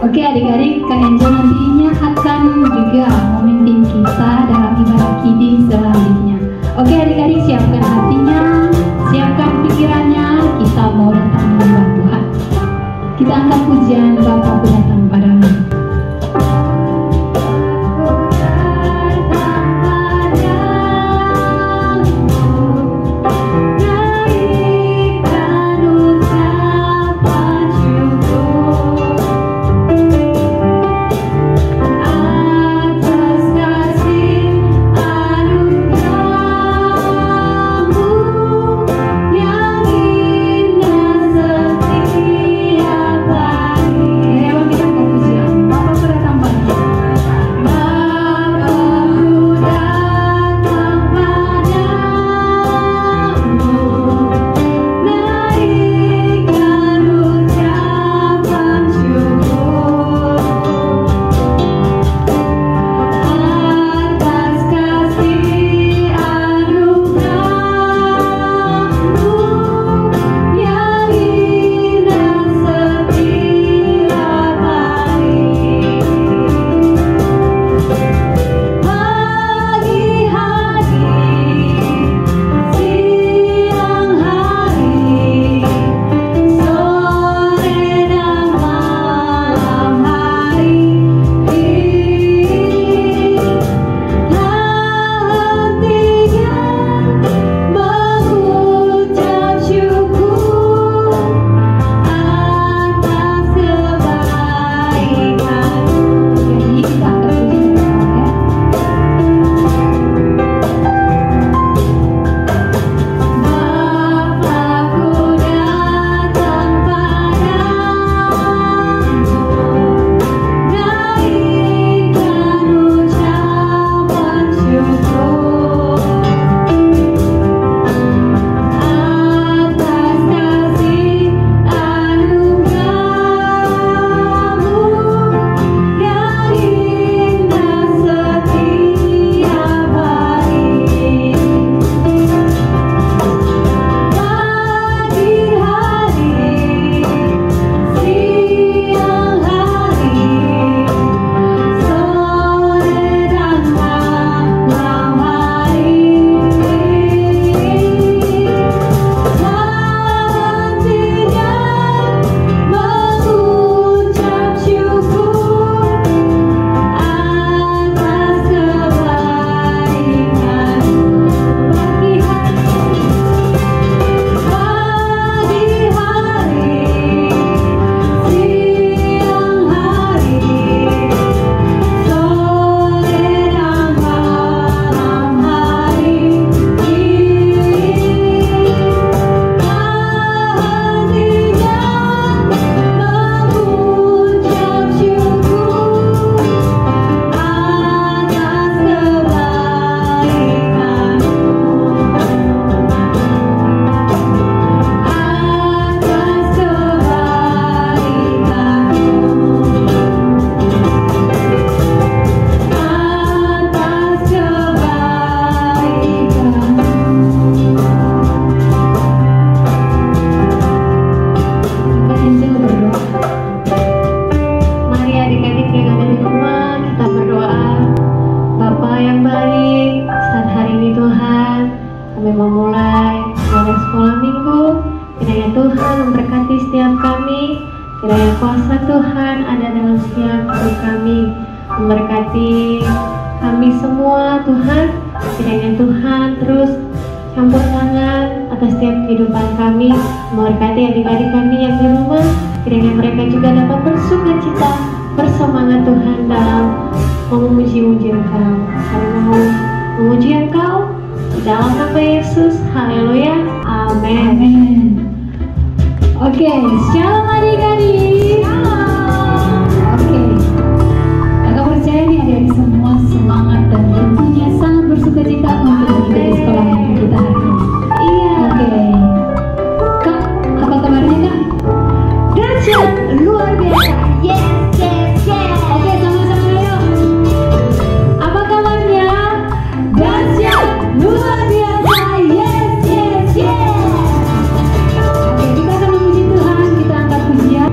Oke adik-adik, Kak Angel nantinya akan juga memimpin kita dalam ibadah kiding selanjutnya. Oke adik-adik, siapkan hatinya, siapkan pikirannya, kita mau datang menyembah Tuhan. Kita angkat pujian Bapa datang padamu. Kita Tuhan memberkati setiap kami. Kiranya kuasa Tuhan ada dalam setiap hidup kami, memberkati kami semua Tuhan. Kiranya Tuhan terus campur tangan atas setiap kehidupan kami, memberkati adik-adik kami yang di rumah. Kiranya mereka juga dapat bersukacita, bersemangat Tuhan dalam memuji-muji Engkau. Kami mau memuji Engkau di dalam nama Yesus. Haleluya. Amin. Amin. Oke, shalom adik-adik. Oke, kakak percaya nih adik-adik semua semangat dan tentunya sangat bersukacita untuk mengikuti sekolah yang kita hari ini. Iya. Oke, Kak, apa kabarnya Kak? Dahsyat luar biasa. Yes, yes, yes. Oke, sama-sama yuk. Apa kabarnya? Dahsyat luar biasa. Yes, yes, yes. Oke, kita akan memuji Tuhan. Kita angkat pujian.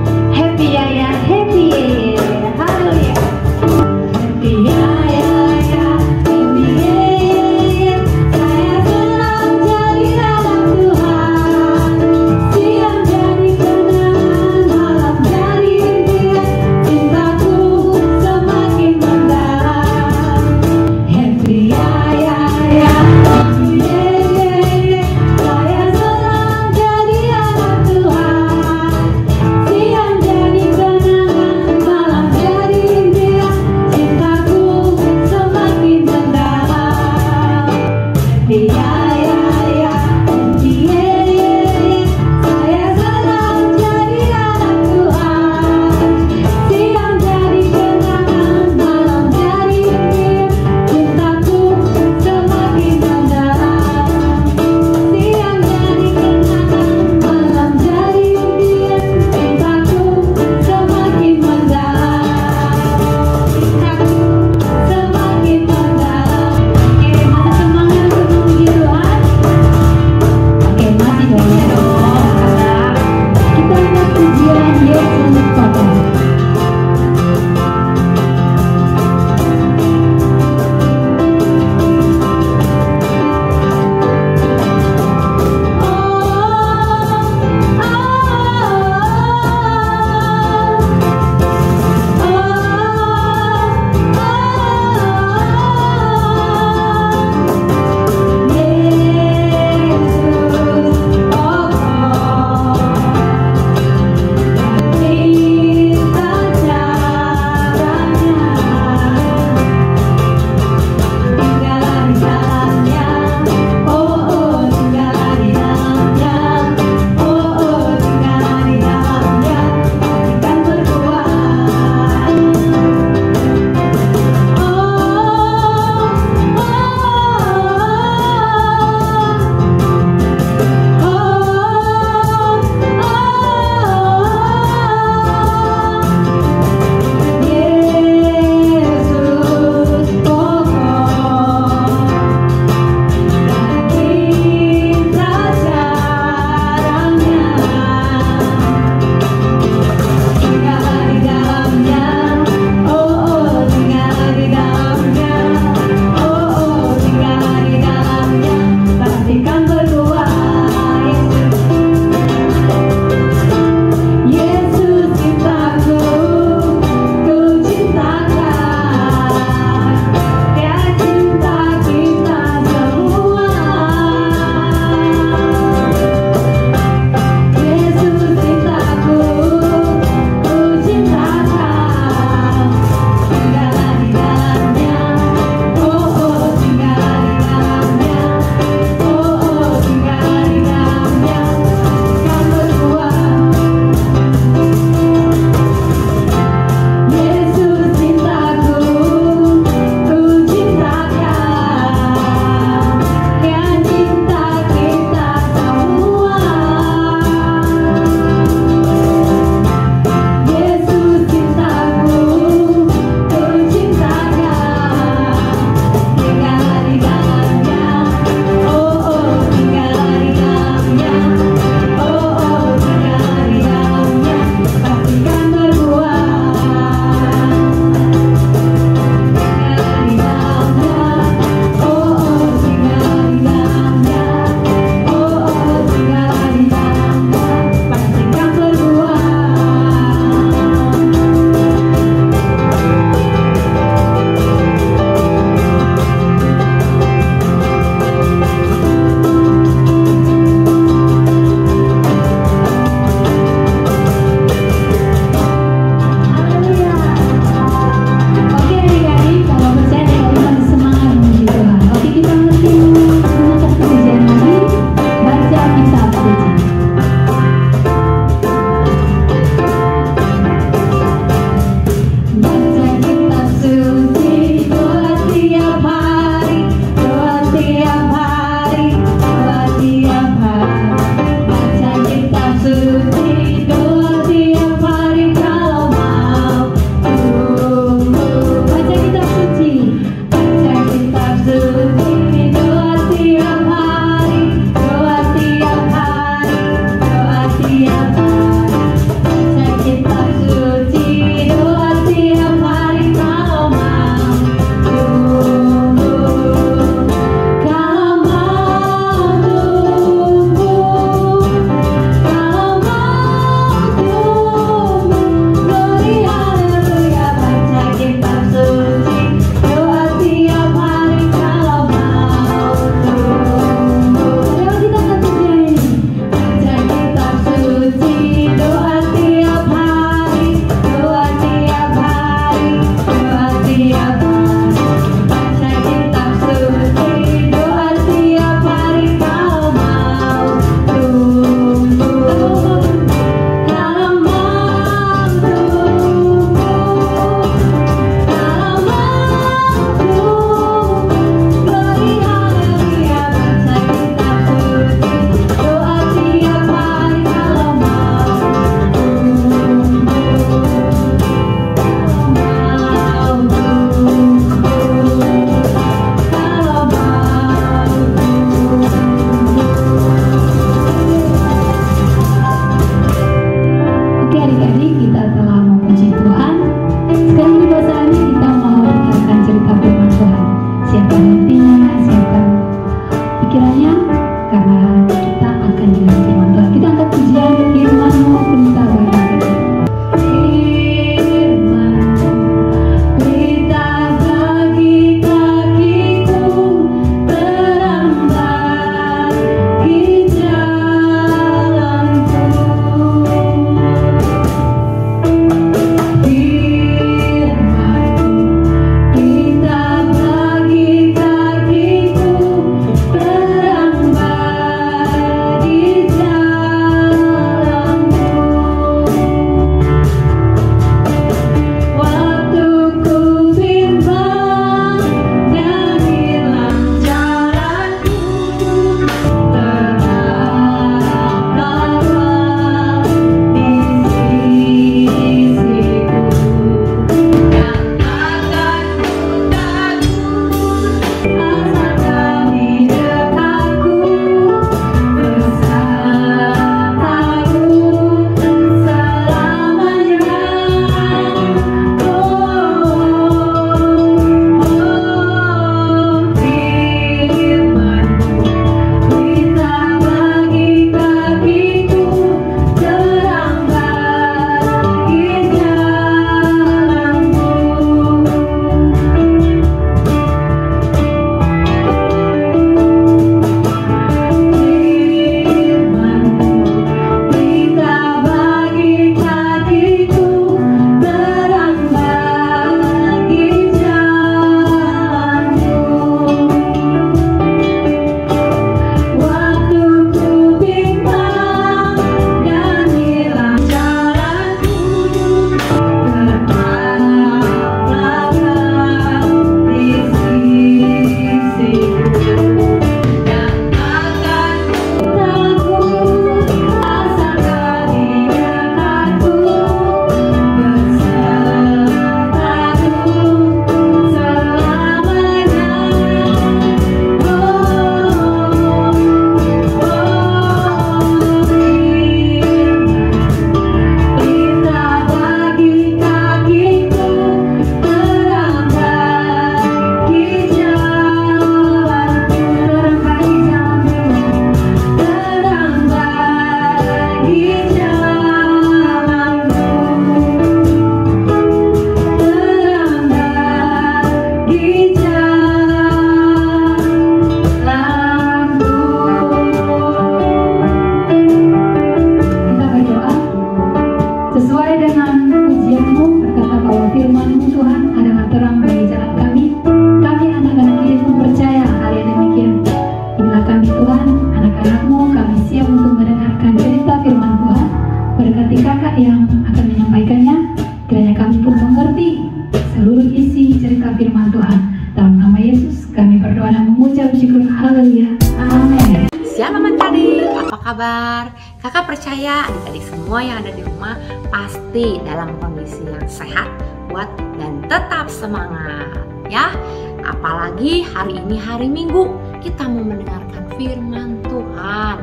kabar? Kakak percaya adik-adik semua yang ada di rumah pasti dalam kondisi yang sehat, kuat, dan tetap semangat ya. Apalagi hari ini hari Minggu, kita mau mendengarkan firman Tuhan.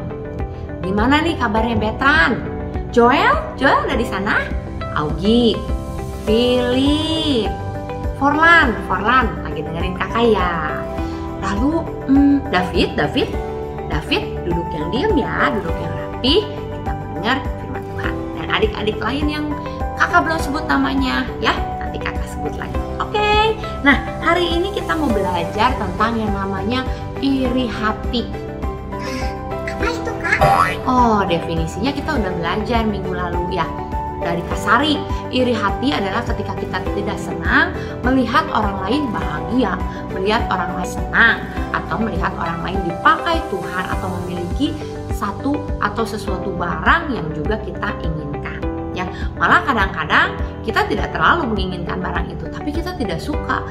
Gimana nih kabarnya Betran? Joel ada di sana? Augie, Philip, Forlan lagi dengerin kakak ya. Lalu David duduk yang diam ya, duduk yang rapi. Kita mendengar firman Tuhan. Dan adik-adik lain yang kakak belum sebut namanya ya, nanti kakak sebut lagi. Oke. Nah, hari ini kita mau belajar tentang yang namanya iri hati. Apa itu, Kak? Oh, definisinya kita udah belajar minggu lalu ya. Dari Kak Sari, iri hati adalah ketika kita tidak senang melihat orang lain bahagia, melihat orang lain senang, atau melihat orang lain dipakai Tuhan atau memiliki satu atau sesuatu barang yang juga kita inginkan. Ya, malah kadang-kadang kita tidak terlalu menginginkan barang itu, tapi kita tidak suka.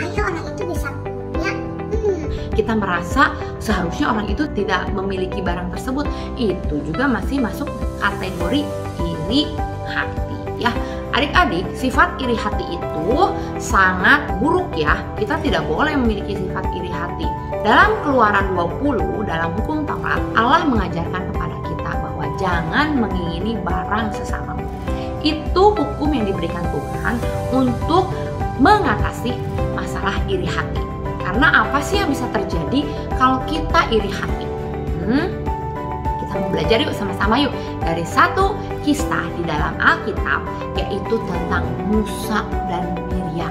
Ayo orang itu bisa punya. Kita merasa seharusnya orang itu tidak memiliki barang tersebut. Itu juga masih masuk kategori iri hati ya. Adik-adik, sifat iri hati itu sangat buruk ya. Kita tidak boleh memiliki sifat iri hati. Dalam Keluaran 20, dalam hukum Taurat, Allah mengajarkan kepada kita bahwa jangan mengingini barang sesamamu. Itu hukum yang diberikan Tuhan untuk mengatasi masalah iri hati. Karena apa sih yang bisa terjadi kalau kita iri hati? Kita mau belajar yuk sama-sama yuk dari satu kisah di dalam Alkitab, yaitu tentang Musa dan Miriam.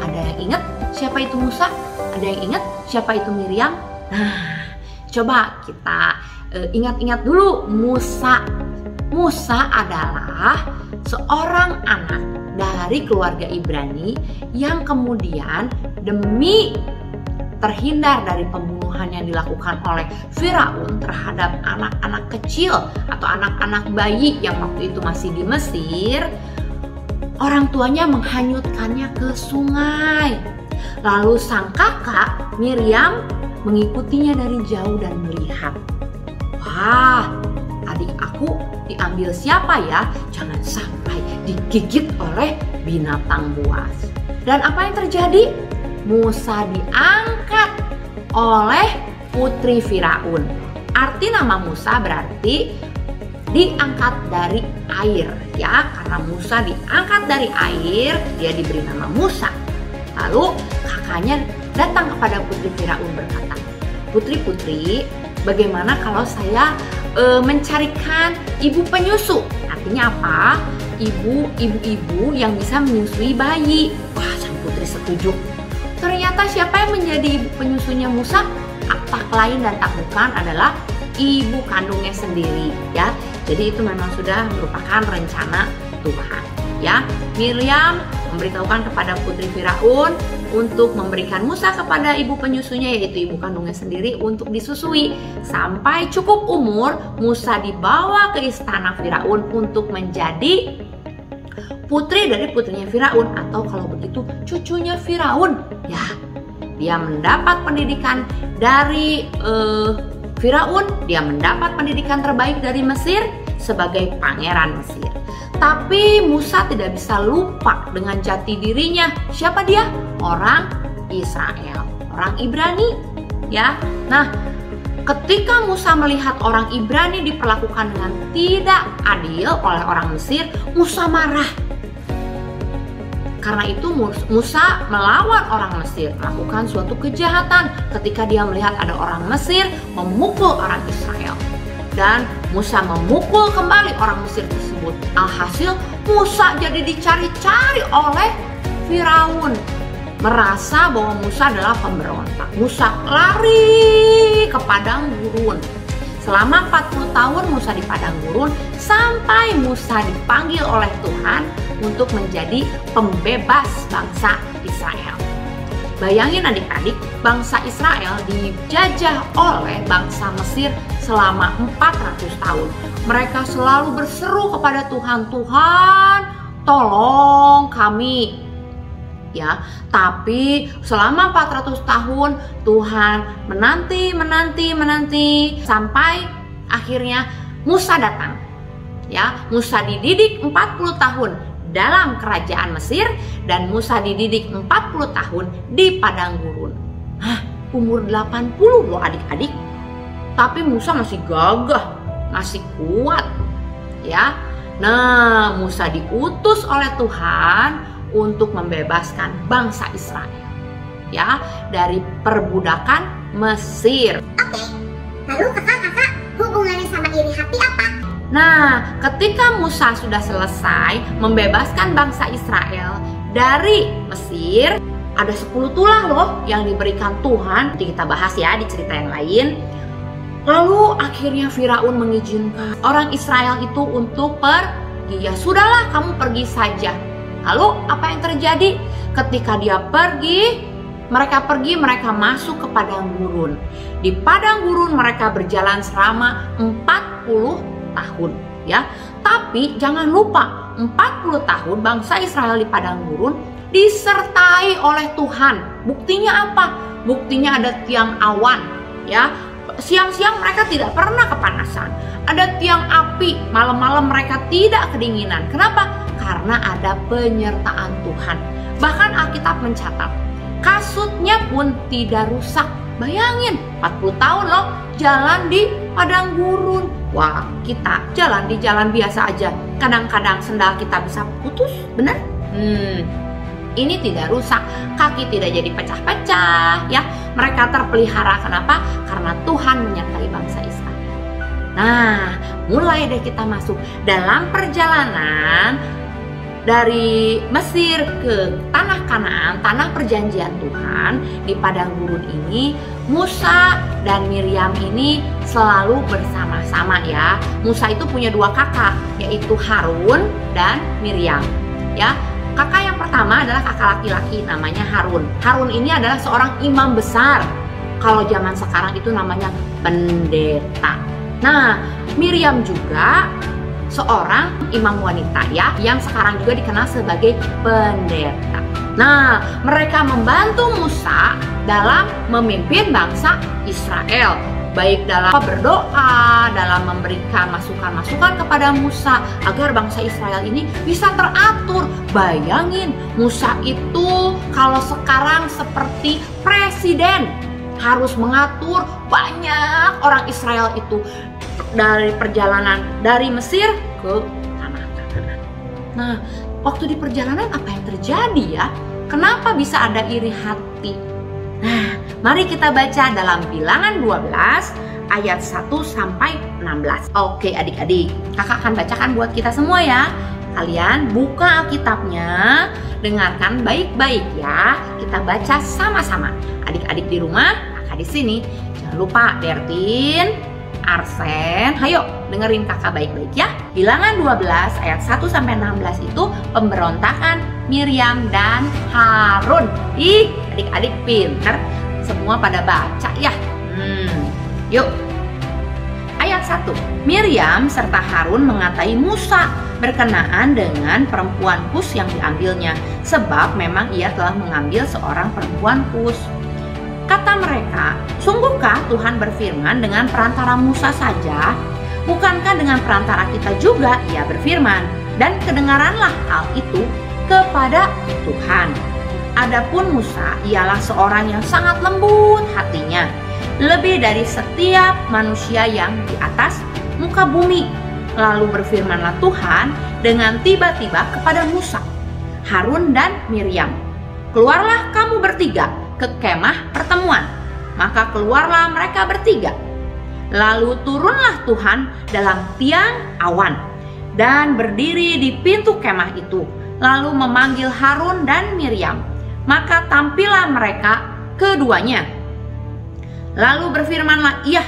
Ada yang ingat siapa itu Musa? Ada yang ingat siapa itu Miriam? Nah, coba kita ingat-ingat dulu Musa. Musa adalah seorang anak dari keluarga Ibrani yang kemudian demi terhindar dari pembunuhan yang dilakukan oleh Firaun terhadap anak-anak kecil atau anak-anak bayi yang waktu itu masih di Mesir, orang tuanya menghanyutkannya ke sungai. Lalu sang kakak Miriam mengikutinya dari jauh dan melihat, wah, adik aku diambil siapa ya? Jangan sampai digigit oleh binatang buas. Dan apa yang terjadi? Musa diangkat oleh putri Firaun. Arti nama Musa berarti diangkat dari air ya. Karena Musa diangkat dari air, dia diberi nama Musa. Lalu kakaknya datang kepada putri Firaun berkata, "Putri-putri, bagaimana kalau saya mencarikan ibu penyusu?" Artinya apa? Ibu-ibu yang bisa menyusui bayi. Wah, sang putri setuju. Ternyata siapa yang menjadi ibu penyusunya Musa? Tak lain dan tak bukan adalah ibu kandungnya sendiri ya. Jadi itu memang sudah merupakan rencana Tuhan ya. Miriam memberitahukan kepada putri Firaun untuk memberikan Musa kepada ibu penyusunya, yaitu ibu kandungnya sendiri, untuk disusui. Sampai cukup umur, Musa dibawa ke istana Firaun untuk menjadi putri dari putrinya Firaun, atau kalau begitu cucunya Firaun ya. Dia mendapat pendidikan dari Firaun, dia mendapat pendidikan terbaik dari Mesir sebagai pangeran Mesir. Tapi Musa tidak bisa lupa dengan jati dirinya. Siapa dia? Orang Israel, orang Ibrani ya. Nah, ketika Musa melihat orang Ibrani diperlakukan dengan tidak adil oleh orang Mesir, Musa marah. Karena itu Musa melawan orang Mesir, melakukan suatu kejahatan ketika dia melihat ada orang Mesir memukul orang Israel. Dan Musa memukul kembali orang Mesir tersebut. Alhasil Musa jadi dicari-cari oleh Firaun, merasa bahwa Musa adalah pemberontak. Musa lari ke padang gurun. Selama 40 tahun Musa di padang gurun, sampai Musa dipanggil oleh Tuhan untuk menjadi pembebas bangsa Israel. Bayangin adik-adik, bangsa Israel dijajah oleh bangsa Mesir selama 400 tahun. Mereka selalu berseru kepada Tuhan, "Tuhan, tolong kami." Ya, tapi selama 400 tahun Tuhan menanti sampai Akhirnya Musa datang. Ya, Musa dididik 40 tahun dalam kerajaan Mesir dan Musa dididik 40 tahun di padang gurun. Umur 80 loh adik-adik. Tapi Musa masih gagah, masih kuat. Ya. Nah, Musa diutus oleh Tuhan untuk membebaskan bangsa Israel. Ya, dari perbudakan Mesir. Oke, lalu kakak hubungannya sama iri hati apa? Nah, ketika Musa sudah selesai membebaskan bangsa Israel dari Mesir, ada 10 tulah loh yang diberikan Tuhan. Nanti kita bahas ya di cerita yang lain. Lalu akhirnya Firaun mengizinkan orang Israel itu untuk pergi. Ya sudahlah, kamu pergi saja. Lalu apa yang terjadi? Ketika dia pergi, mereka masuk ke padang gurun. Di padang gurun mereka berjalan selama 40 tahun, ya. Tapi jangan lupa, 40 tahun bangsa Israel di padang gurun disertai oleh Tuhan. Buktinya apa? Buktinya ada tiang awan, ya. Siang-siang mereka tidak pernah kepanasan. Ada tiang api, malam-malam mereka tidak kedinginan. Kenapa? Karena ada penyertaan Tuhan. Bahkan Alkitab mencatat, kasutnya pun tidak rusak. Bayangin, 40 tahun loh jalan di padang gurun. Wah, kita jalan di jalan biasa aja. Kadang-kadang sendal kita bisa putus, benar? Ini tidak rusak, kaki tidak jadi pecah-pecah, ya. Mereka terpelihara. Kenapa? Karena Tuhan menyertai bangsa Israel. Nah, mulai deh kita masuk dalam perjalanan dari Mesir ke tanah Kanaan, tanah perjanjian Tuhan. Di padang gurun ini Musa dan Miriam ini selalu bersama-sama, ya. Musa itu punya 2 kakak, yaitu Harun dan Miriam, ya. Kakak yang pertama adalah kakak laki-laki, namanya Harun. Harun ini adalah seorang imam besar. Kalau zaman sekarang itu namanya pendeta. Nah, Miriam juga seorang imam wanita, ya, yang sekarang juga dikenal sebagai pendeta. Nah, mereka membantu Musa dalam memimpin bangsa Israel, baik dalam berdoa, dalam memberikan masukan-masukan kepada Musa agar bangsa Israel ini bisa teratur. Bayangin, Musa itu kalau sekarang seperti presiden, harus mengatur banyak orang Israel itu dari perjalanan dari Mesir ke tanah Kanaan. Nah, waktu di perjalanan apa yang terjadi, ya? Kenapa bisa ada iri hati? Nah, mari kita baca dalam Bilangan 12 ayat 1 sampai 16. Oke adik-adik, kakak akan bacakan buat kita semua, ya. Kalian buka Alkitabnya, dengarkan baik-baik, ya. Kita baca sama-sama. Adik-adik di rumah, kakak di sini. Jangan lupa Dertin, Arsen, ayo dengerin kakak baik-baik, ya. Bilangan 12 ayat 1 sampai 16 itu pemberontakan Miriam dan Harun. Ih, adik-adik pinter, semua pada baca, ya. Yuk. Ayat 1. Miriam serta Harun mengatai Musa berkenaan dengan perempuan Kus yang diambilnya, sebab memang ia telah mengambil seorang perempuan Kus. Kata mereka, sungguhkah Tuhan berfirman dengan perantara Musa saja? Bukankah dengan perantara kita juga ia berfirman? Dan kedengaranlah hal itu kepada Tuhan. Adapun Musa ialah seorang yang sangat lembut hatinya, lebih dari setiap manusia yang di atas muka bumi. Lalu berfirmanlah Tuhan dengan tiba-tiba kepada Musa, Harun dan Miriam, keluarlah kamu bertiga ke kemah pertemuan. Maka keluarlah mereka bertiga. Lalu turunlah Tuhan dalam tiang awan dan berdiri di pintu kemah itu, lalu memanggil Harun dan Miriam. Maka tampillah mereka keduanya. Lalu berfirmanlah ia,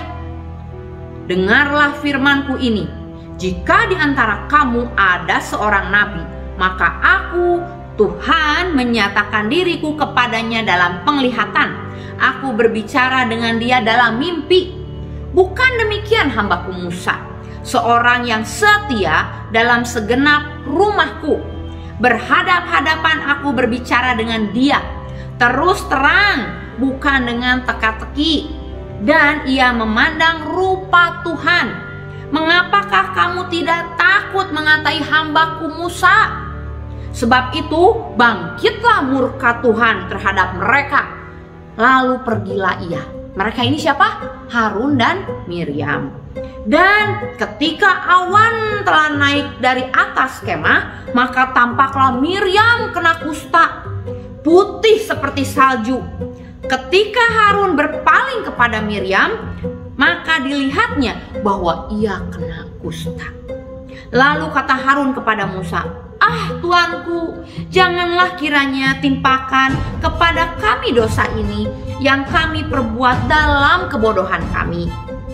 dengarlah firmanku ini, jika di antara kamu ada seorang nabi, maka aku Tuhan menyatakan diriku kepadanya dalam penglihatan. Aku berbicara dengan dia dalam mimpi. Bukan demikian hambaku Musa, seorang yang setia dalam segenap rumahku. Berhadap-hadapan aku berbicara dengan dia, terus terang, bukan dengan teka-teki. Dan ia memandang rupa Tuhan. mengapakah kamu tidak takut mengatai hambaku Musa? Sebab itu bangkitlah murka Tuhan terhadap mereka. Lalu pergilah ia. Mereka ini siapa? Harun dan Miriam. Dan ketika awan telah naik dari atas kemah, maka tampaklah Miriam kena kusta, putih seperti salju. Ketika Harun berpaling kepada Miriam, maka dilihatnya bahwa ia kena kusta. Lalu kata Harun kepada Musa, "Ah Tuanku, janganlah kiranya timpakan kepada kami dosa ini yang kami perbuat dalam kebodohan kami.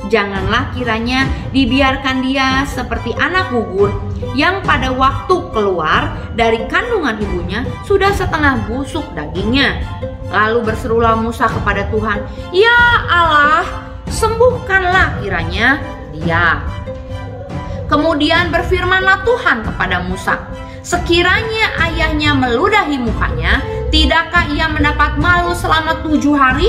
Janganlah kiranya dibiarkan dia seperti anak gugur yang pada waktu keluar dari kandungan ibunya sudah setengah busuk dagingnya." Lalu berserulah Musa kepada Tuhan, "Ya Allah, sembuhkanlah kiranya dia." Kemudian berfirmanlah Tuhan kepada Musa, "Sekiranya ayahnya meludahi mukanya, tidakkah ia mendapat malu selama 7 hari?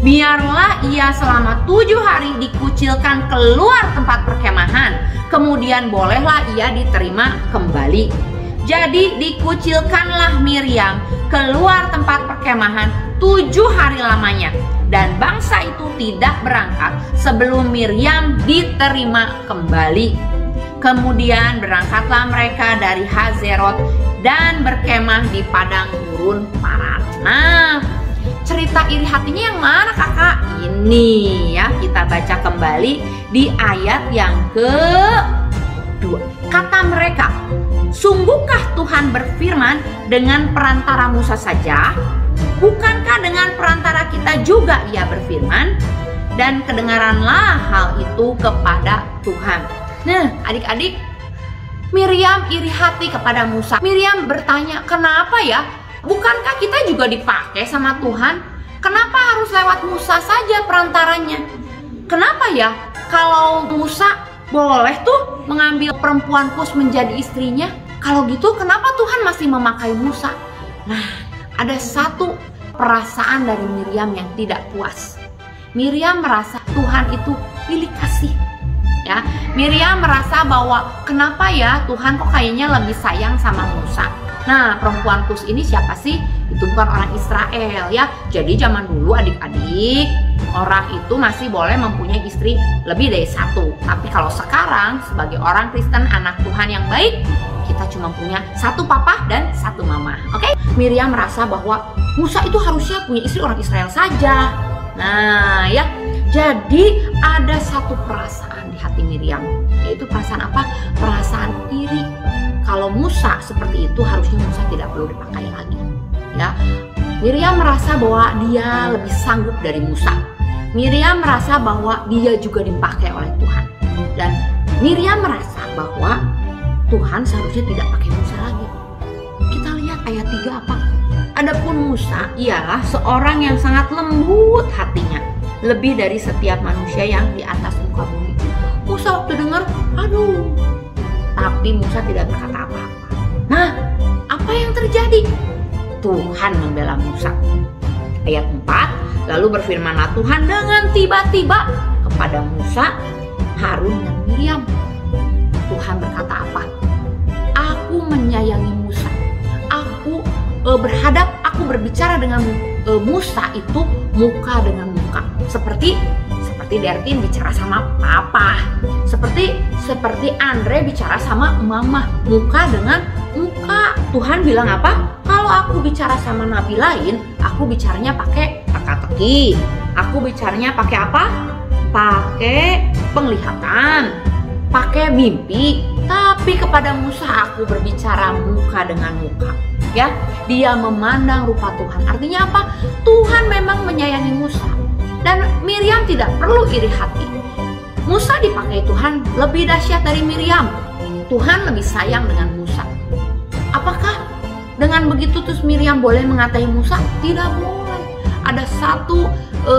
Biarlah ia selama 7 hari dikucilkan keluar tempat perkemahan, kemudian bolehlah ia diterima kembali." Jadi dikucilkanlah Miriam keluar tempat perkemahan 7 hari lamanya, dan bangsa itu tidak berangkat sebelum Miriam diterima kembali. Kemudian berangkatlah mereka dari Hazerot dan berkemah di padang gurun Paran. Nah, cerita iri hatinya yang mana kakak? Ini ya, kita baca kembali di ayat yang ke-2. Kata mereka, "Sungguhkah Tuhan berfirman dengan perantara Musa saja? Bukankah dengan perantara kita juga ia berfirman? Dan kedengaranlah hal itu kepada Tuhan." Nah, adik-adik, Miriam iri hati kepada Musa. Miriam bertanya, "Kenapa ya? Bukankah kita juga dipakai sama Tuhan? Kenapa harus lewat Musa saja perantaranya? Kenapa ya kalau Musa boleh tuh mengambil perempuan Kus menjadi istrinya? Kalau gitu kenapa Tuhan masih memakai Musa?" Nah, ada satu perasaan dari Miriam yang tidak puas. Miriam merasa Tuhan itu pilih kasih. Ya, Miriam merasa bahwa kenapa ya Tuhan kok kayaknya lebih sayang sama Musa. Nah, perempuan Kus ini siapa sih? Itu bukan orang Israel ya. Jadi zaman dulu adik-adik, orang itu masih boleh mempunyai istri lebih dari satu. Tapi kalau sekarang sebagai orang Kristen, anak Tuhan yang baik, kita cuma punya satu papa dan satu mama. Oke? Miriam merasa bahwa Musa itu harusnya punya istri orang Israel saja. Nah ya, jadi ada satu perasaan di hati Miriam, yaitu perasaan apa? Perasaan iri. Kalau Musa seperti itu, harusnya Musa tidak perlu dipakai lagi. Ya, Miriam merasa bahwa dia lebih sanggup dari Musa. Miriam merasa bahwa dia juga dipakai oleh Tuhan. Dan Miriam merasa bahwa Tuhan seharusnya tidak pakai Musa lagi. Kita lihat ayat 3 apa? Adapun Musa ialah seorang yang sangat lembut hatinya, lebih dari setiap manusia yang di atas muka bumi. Musa waktu dengar, aduh, tapi Musa tidak berkata apa-apa. Nah, apa yang terjadi? Tuhan membela Musa. Ayat 4, lalu berfirmanlah Tuhan dengan tiba-tiba kepada Musa, Harun dan Miriam. Tuhan berkata apa? Aku menyayangi Musa. Aku berbicara dengan Musa itu muka dengan muka. Seperti Dertin bicara sama papa. Seperti Andre bicara sama mama. Muka dengan muka. Tuhan bilang apa? Kalau aku bicara sama nabi lain, aku bicaranya pakai teka-teki. Aku bicaranya pakai apa? Pakai penglihatan, pakai mimpi. Tapi kepada Musa aku berbicara muka dengan muka. Ya, dia memandang rupa Tuhan. Artinya apa? Tuhan memang menyayangi Musa. Dan Miriam tidak perlu iri hati. Musa dipakai Tuhan lebih dahsyat dari Miriam. Tuhan lebih sayang dengan Musa. Apakah dengan begitu terus Miriam boleh mengatai Musa? Tidak boleh. Ada satu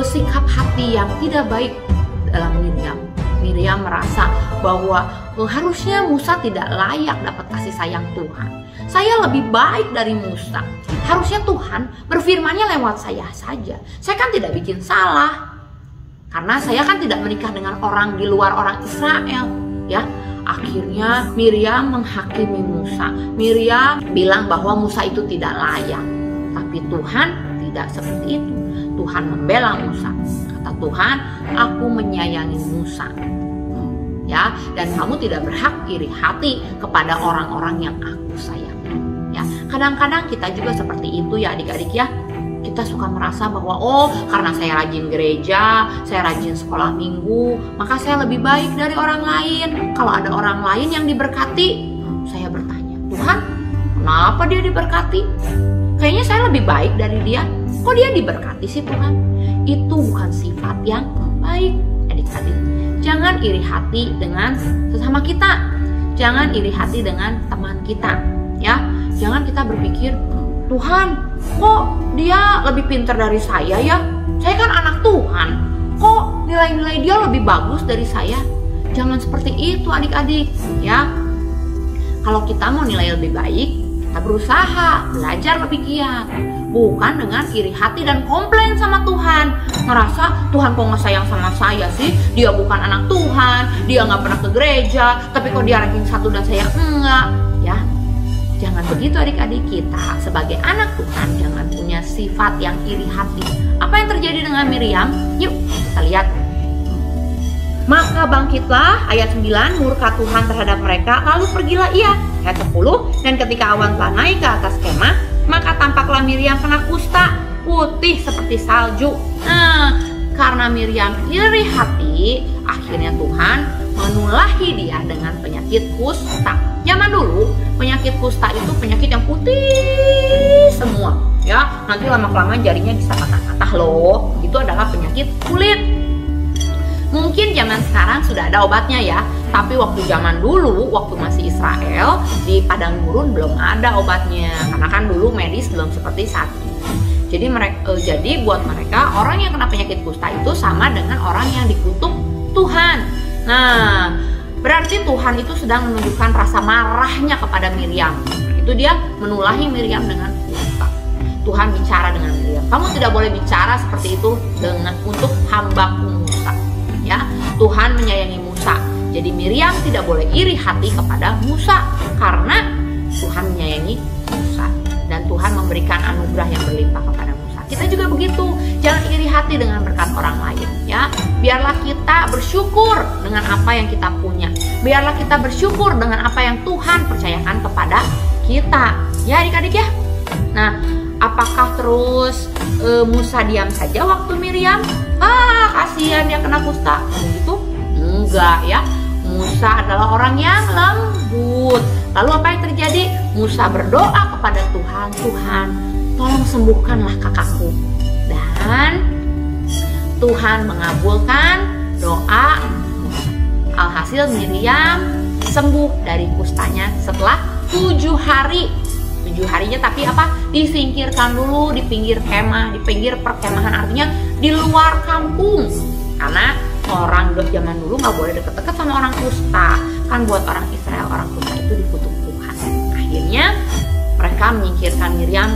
sikap hati yang tidak baik dalam Miriam. Miriam merasa bahwa harusnya Musa tidak layak dapat kasih sayang Tuhan. Saya lebih baik dari Musa. Harusnya Tuhan berfirmannya lewat saya saja. Saya kan tidak bikin salah. Karena saya kan tidak menikah dengan orang di luar orang Israel. ya. Akhirnya Miriam menghakimi Musa. Miriam bilang bahwa Musa itu tidak layak. Tapi Tuhan tidak seperti itu. Tuhan membela Musa. Kata Tuhan, aku menyayangi Musa. Ya, dan kamu tidak berhak iri hati kepada orang-orang yang aku sayangi. Ya, kadang-kadang kita juga seperti itu ya adik-adik ya. Kita suka merasa bahwa karena saya rajin gereja, saya rajin sekolah minggu, maka saya lebih baik dari orang lain. Kalau ada orang lain yang diberkati, saya bertanya, Tuhan, kenapa dia diberkati? Kayaknya saya lebih baik dari dia. Kok dia diberkati sih Tuhan? Itu bukan sifat yang baik, adik-adik. Jangan iri hati dengan sesama kita. Jangan iri hati dengan teman kita, ya. Jangan kita berpikir, Tuhan, kok dia lebih pintar dari saya ya? Saya kan anak Tuhan. Kok nilai-nilai dia lebih bagus dari saya? Jangan seperti itu adik-adik, ya. Kalau kita mau nilai lebih baik, kita berusaha belajar lebih giat. Bukan dengan iri hati dan komplain sama Tuhan. Ngerasa Tuhan kok nggak sayang sama saya sih? Dia bukan anak Tuhan, dia nggak pernah ke gereja, tapi kok dia rajin satu dan saya enggak, ya. Jangan begitu adik-adik. Kita sebagai anak Tuhan jangan punya sifat yang iri hati. Apa yang terjadi dengan Miriam? Yuk kita lihat. Maka bangkitlah, ayat 9, murka Tuhan terhadap mereka, lalu pergilah ia. Ayat 10, dan ketika awan telah naik ke atas kemah, maka tampaklah Miriam kena kusta, putih seperti salju. Karena Miriam iri hati, akhirnya Tuhan menulahi dia dengan penyakit kusta. Zaman dulu penyakit kusta itu penyakit yang putih semua, ya. Nanti lama-kelamaan jarinya bisa patah-patah loh. Itu adalah penyakit kulit. Mungkin zaman sekarang sudah ada obatnya ya, tapi waktu zaman dulu, waktu masih Israel di padang gurun belum ada obatnya, karena kan dulu medis belum seperti saat ini. Jadi buat mereka orang yang kena penyakit kusta itu sama dengan orang yang dikutuk Tuhan. Nah, berarti Tuhan itu sedang menunjukkan rasa marahnya kepada Miriam. Itu dia menulahi Miriam dengan kusta. Tuhan bicara dengan Miriam, kamu tidak boleh bicara seperti itu untuk hambaku Musa. Ya, Tuhan menyayangi Musa. Jadi Miriam tidak boleh iri hati kepada Musa karena Tuhan menyayangi Musa dan Tuhan memberikan anugerah yang berlimpah kepada Musa. Kita juga begitu. Jangan iri hati dengan berkat orang lain, ya. Biarlah kita bersyukur dengan apa yang kita punya. Biarlah kita bersyukur dengan apa yang Tuhan percayakan kepada kita. Ya adik-adik ya. Nah, apakah terus Musa diam saja waktu Miriam? Kasihan dia kena kusta. Begitu? Enggak ya. Musa adalah orang yang lembut. Lalu apa yang terjadi? Musa berdoa kepada Tuhan, Tuhan, tolong sembuhkanlah kakakku. Dan Tuhan mengabulkan doa Musa. Alhasil Miriam sembuh dari kustanya setelah 7 hari. 7 harinya tapi apa? Disingkirkan dulu di pinggir kemah, di pinggir perkemahan, artinya di luar kampung. Karena orang zaman dulu nggak boleh deket-deket sama orang kusta. Kan buat orang Israel, orang kusta itu dikutuk Tuhan. Akhirnya mereka menyingkirkan Miriam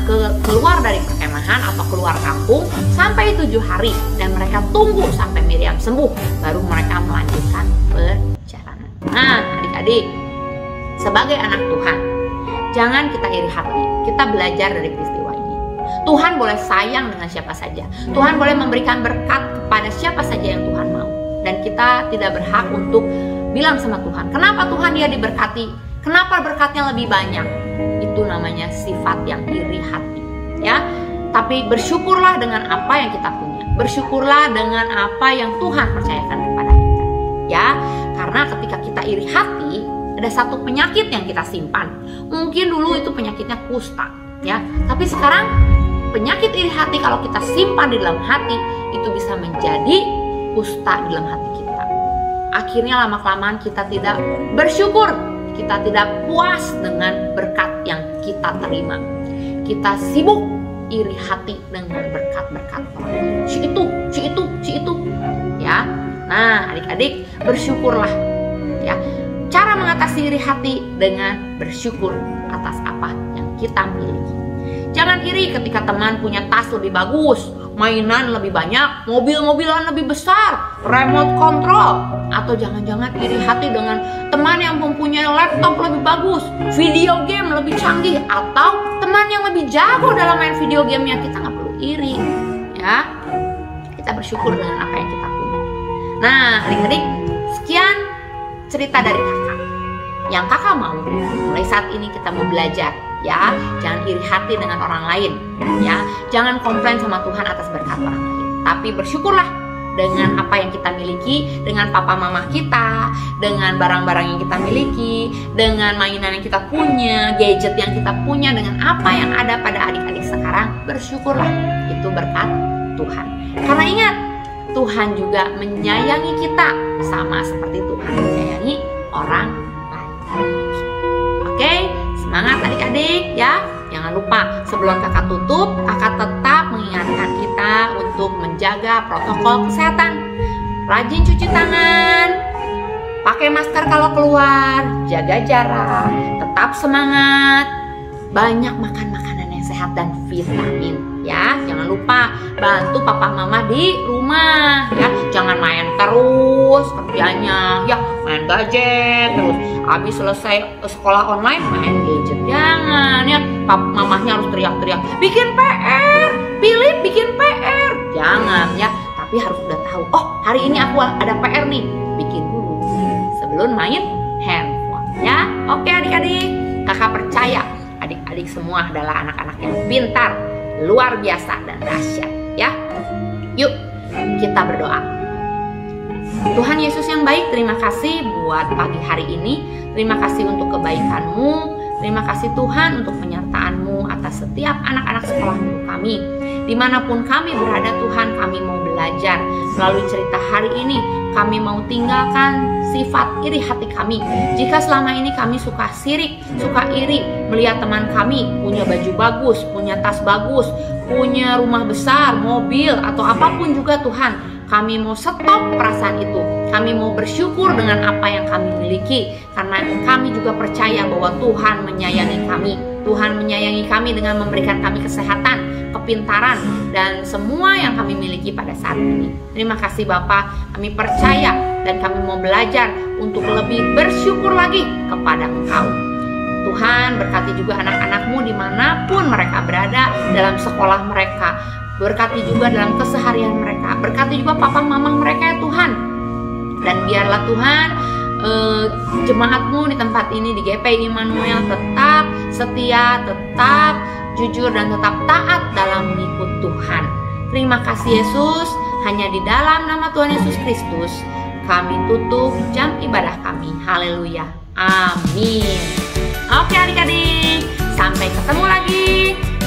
keluar dari perkemahan atau keluar kampung sampai 7 hari. Dan mereka tunggu sampai Miriam sembuh, baru mereka melanjutkan perjalanan. Nah adik-adik, sebagai anak Tuhan, jangan kita iri hati. Kita belajar dari peristiwa ini. Tuhan boleh sayang dengan siapa saja. Tuhan boleh memberikan berkat kepada siapa saja yang Tuhan mau. Dan kita tidak berhak untuk bilang sama Tuhan, kenapa Tuhan dia diberkati? Kenapa berkatnya lebih banyak? Itu namanya sifat yang iri hati, ya. Tapi bersyukurlah dengan apa yang kita punya. Bersyukurlah dengan apa yang Tuhan percayakan kepada kita, ya. Karena ketika kita iri hati, ada satu penyakit yang kita simpan. Mungkin dulu itu penyakitnya kusta, ya. Tapi sekarang penyakit iri hati kalau kita simpan di dalam hati, itu bisa menjadi kusta di dalam hati kita. Akhirnya lama-kelamaan kita tidak bersyukur, kita tidak puas dengan berkat yang kita terima. Kita sibuk iri hati dengan berkat-berkat orang lain. Si itu, ya. Nah, adik-adik, bersyukurlah, ya. Cara mengatasi iri hati dengan bersyukur atas apa yang kita miliki. Jangan iri ketika teman punya tas lebih bagus. mainan lebih banyak, mobil-mobilan lebih besar, remote control, atau jangan-jangan iri hati dengan teman yang mempunyai laptop lebih bagus, video game lebih canggih, atau teman yang lebih jago dalam main video gamenya. Kita nggak perlu iri, ya. Kita bersyukur dengan apa yang kita punya. Nah, adik-adik, sekian cerita dari kakak. Yang kakak mau, mulai saat ini kita mau belajar, ya. Jangan iri hati dengan orang lain, ya. Jangan komplain sama Tuhan atas berkat orang lain, tapi bersyukurlah dengan apa yang kita miliki, dengan papa mama kita, dengan barang-barang yang kita miliki, dengan mainan yang kita punya, gadget yang kita punya, dengan apa yang ada pada adik-adik sekarang. Bersyukurlah, itu berkat Tuhan. Karena ingat, Tuhan juga menyayangi kita sama seperti Tuhan menyayangi orang lain. Oke, semangat adik-adik ya. Jangan lupa sebelum kakak tutup, kakak tetap mengingatkan kita untuk menjaga protokol kesehatan. Rajin cuci tangan, pakai masker kalau keluar, jaga jarak, tetap semangat, banyak makan makanan yang sehat dan vitamin ya. Jangan lupa bantu papa mama di rumah ya. Jangan main terus kerjanya ya, main gadget terus. Habis selesai sekolah online main gadget. Jangan ya, mamahnya harus teriak-teriak, bikin PR, Philip bikin PR. Jangan ya, tapi harus udah tahu, oh hari ini aku ada PR nih, bikin dulu sebelum main handphone ya. Oke adik-adik, kakak percaya adik-adik semua adalah anak-anak yang pintar, luar biasa dan dahsyat ya. Yuk kita berdoa. Tuhan Yesus yang baik, terima kasih buat pagi hari ini. Terima kasih untuk kebaikan-Mu. Terima kasih Tuhan untuk penyertaan-Mu atas setiap anak-anak sekolah minggu kami. Dimanapun kami berada Tuhan, kami mau belajar. Melalui cerita hari ini, kami mau tinggalkan sifat iri hati kami. Jika selama ini kami suka sirik, suka iri, melihat teman kami punya baju bagus, punya tas bagus, punya rumah besar, mobil, atau apapun juga Tuhan, kami mau stop perasaan itu. Kami mau bersyukur dengan apa yang kami miliki, karena kami juga percaya bahwa Tuhan menyayangi kami. Tuhan menyayangi kami dengan memberikan kami kesehatan, kepintaran, dan semua yang kami miliki pada saat ini. Terima kasih Bapa, kami percaya dan kami mau belajar untuk lebih bersyukur lagi kepada Engkau. Tuhan berkati juga anak-anak-Mu dimanapun mereka berada dalam sekolah mereka. Berkati juga dalam keseharian mereka. Berkati juga papa mama mereka ya Tuhan. Dan biarlah Tuhan jemaat-Mu di tempat ini di GP Immanuel tetap setia, tetap jujur dan tetap taat dalam mengikut Tuhan. Terima kasih Yesus. Hanya di dalam nama Tuhan Yesus Kristus kami tutup jam ibadah kami. Haleluya. Amin. Oke adik-adik, sampai ketemu lagi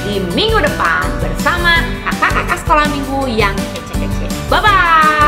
di minggu depan bersama kakak-kakak sekolah minggu yang kece-kece. Bye-bye.